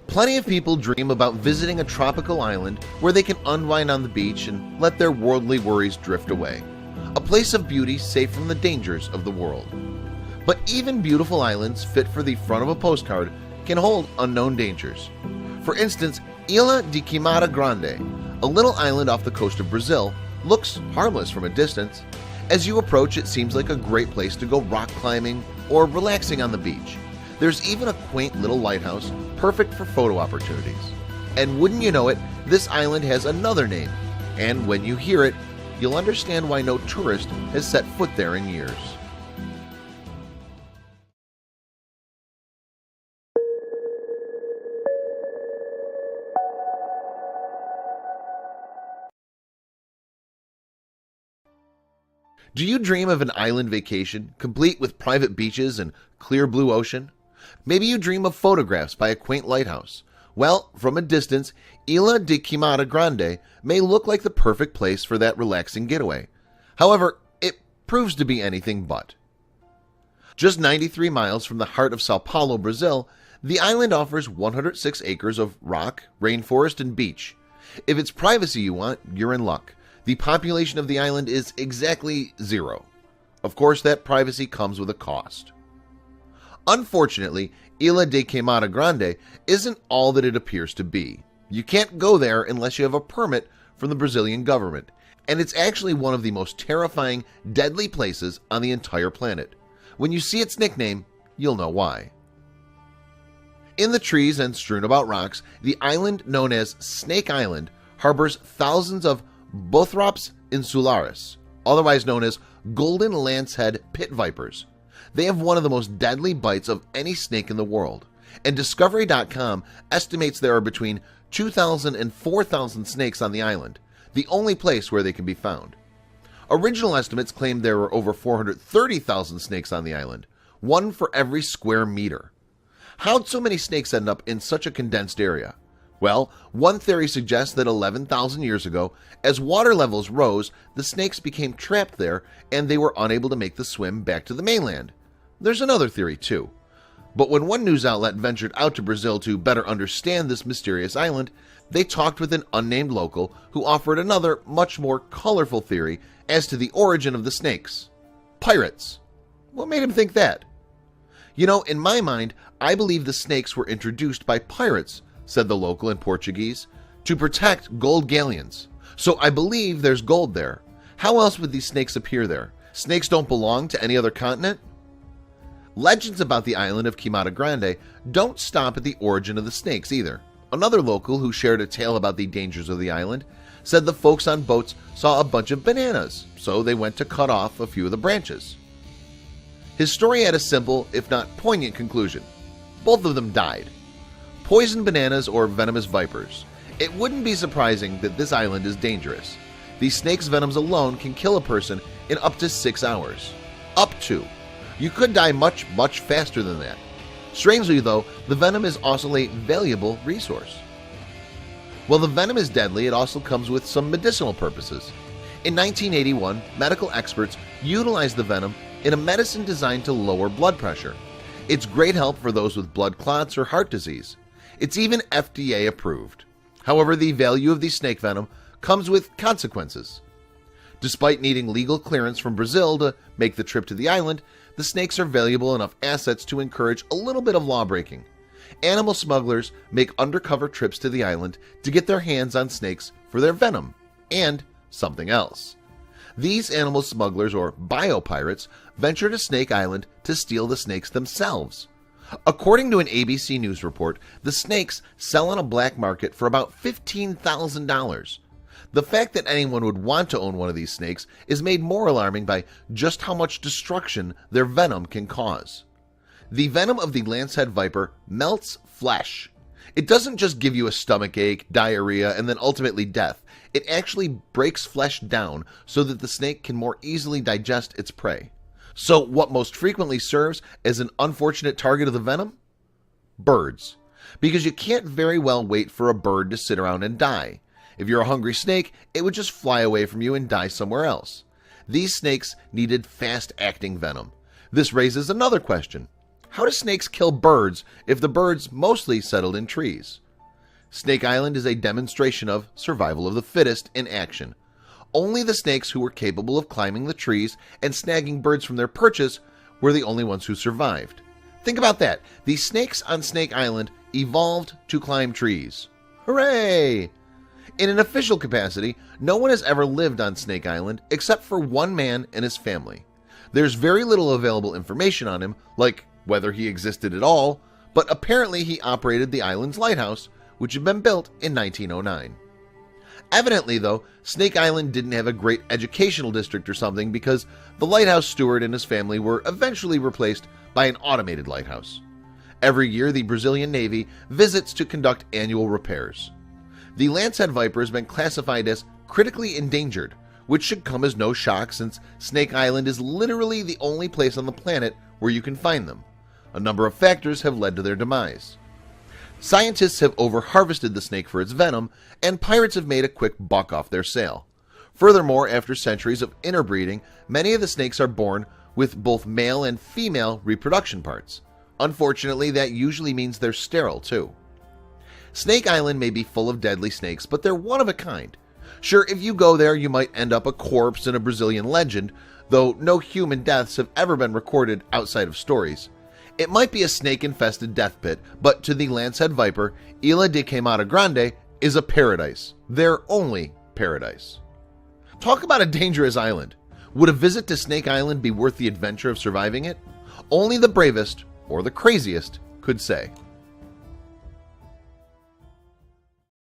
Plenty of people dream about visiting a tropical island where they can unwind on the beach and let their worldly worries drift away. A place of beauty safe from the dangers of the world. But even beautiful islands fit for the front of a postcard can hold unknown dangers. For instance, Ilha de Queimada Grande, a little island off the coast of Brazil, looks harmless from a distance. As you approach, it seems like a great place to go rock climbing or relaxing on the beach. There's even a quaint little lighthouse, perfect for photo opportunities. And wouldn't you know it, this island has another name, and when you hear it, you'll understand why no tourist has set foot there in years. Do you dream of an island vacation, complete with private beaches and clear blue ocean? Maybe you dream of photographs by a quaint lighthouse. Well, from a distance, Ilha de Queimada Grande may look like the perfect place for that relaxing getaway. However, it proves to be anything but. Just 93 miles from the heart of Sao Paulo, Brazil, the island offers 106 acres of rock, rainforest, and beach. If it's privacy you want, you're in luck. The population of the island is exactly 0. Of course, that privacy comes with a cost. Unfortunately, Ilha de Queimada Grande isn't all that it appears to be. You can't go there unless you have a permit from the Brazilian government, and it's actually one of the most terrifying, deadly places on the entire planet. When you see its nickname, you'll know why. In the trees and strewn about rocks, the island known as Snake Island harbors thousands of Bothrops insularis, otherwise known as golden lancehead pit vipers. They have one of the most deadly bites of any snake in the world, and Discovery.com estimates there are between 2,000 and 4,000 snakes on the island, the only place where they can be found. Original estimates claimed there were over 430,000 snakes on the island, one for every square meter. How'd so many snakes end up in such a condensed area? Well, one theory suggests that 11,000 years ago, as water levels rose, the snakes became trapped there and they were unable to make the swim back to the mainland. There's another theory too. But when one news outlet ventured out to Brazil to better understand this mysterious island, they talked with an unnamed local who offered another, much more colorful theory as to the origin of the snakes. Pirates. What made him think that? You know, in my mind, I believe the snakes were introduced by pirates, said the local in Portuguese, to protect gold galleons. So I believe there's gold there. How else would these snakes appear there? Snakes don't belong to any other continent? Legends about the island of Queimada Grande don't stop at the origin of the snakes either. Another local who shared a tale about the dangers of the island said the folks on boats saw a bunch of bananas, so they went to cut off a few of the branches. His story had a simple, if not poignant, conclusion. Both of them died. Poisoned bananas or venomous vipers. It wouldn't be surprising that this island is dangerous. These snakes' venoms alone can kill a person in up to 6 hours. Up to. You could die much, much faster than that. Strangely though, the venom is also a valuable resource. While the venom is deadly, it also comes with some medicinal purposes. In 1981, medical experts utilized the venom in a medicine designed to lower blood pressure. It's great help for those with blood clots or heart disease. It's even FDA approved. However, the value of the snake venom comes with consequences. Despite needing legal clearance from Brazil to make the trip to the island, the snakes are valuable enough assets to encourage a little bit of lawbreaking. Animal smugglers make undercover trips to the island to get their hands on snakes for their venom and something else. These animal smugglers, or biopirates, venture to Snake Island to steal the snakes themselves. According to an ABC News report, the snakes sell on a black market for about $15,000. The fact that anyone would want to own one of these snakes is made more alarming by just how much destruction their venom can cause. The venom of the lancehead viper melts flesh. It doesn't just give you a stomach ache, diarrhea, and then ultimately death. It actually breaks flesh down so that the snake can more easily digest its prey. So what most frequently serves as an unfortunate target of the venom? Birds. Because you can't very well wait for a bird to sit around and die. If you're a hungry snake, it would just fly away from you and die somewhere else. These snakes needed fast-acting venom. This raises another question. How do snakes kill birds if the birds mostly settled in trees? Snake Island is a demonstration of survival of the fittest in action. Only the snakes who were capable of climbing the trees and snagging birds from their perches were the only ones who survived. Think about that. The snakes on Snake Island evolved to climb trees. Hooray! In an official capacity, no one has ever lived on Snake Island except for one man and his family. There's very little available information on him, like whether he existed at all, but apparently he operated the island's lighthouse, which had been built in 1909. Evidently, though, Snake Island didn't have a great educational district or something, because the lighthouse steward and his family were eventually replaced by an automated lighthouse. Every year, the Brazilian Navy visits to conduct annual repairs. The Lancehead Viper has been classified as critically endangered, which should come as no shock since Snake Island is literally the only place on the planet where you can find them. A number of factors have led to their demise. Scientists have over-harvested the snake for its venom, and pirates have made a quick buck off their sale. Furthermore, after centuries of interbreeding, many of the snakes are born with both male and female reproduction parts. Unfortunately, that usually means they're sterile too. Snake Island may be full of deadly snakes, but they're one of a kind. Sure, if you go there, you might end up a corpse in a Brazilian legend, though no human deaths have ever been recorded outside of stories. It might be a snake-infested death pit, but to the Lancehead Viper, Ilha de Queimada Grande is a paradise. Their only paradise. Talk about a dangerous island. Would a visit to Snake Island be worth the adventure of surviving it? Only the bravest, or the craziest, could say.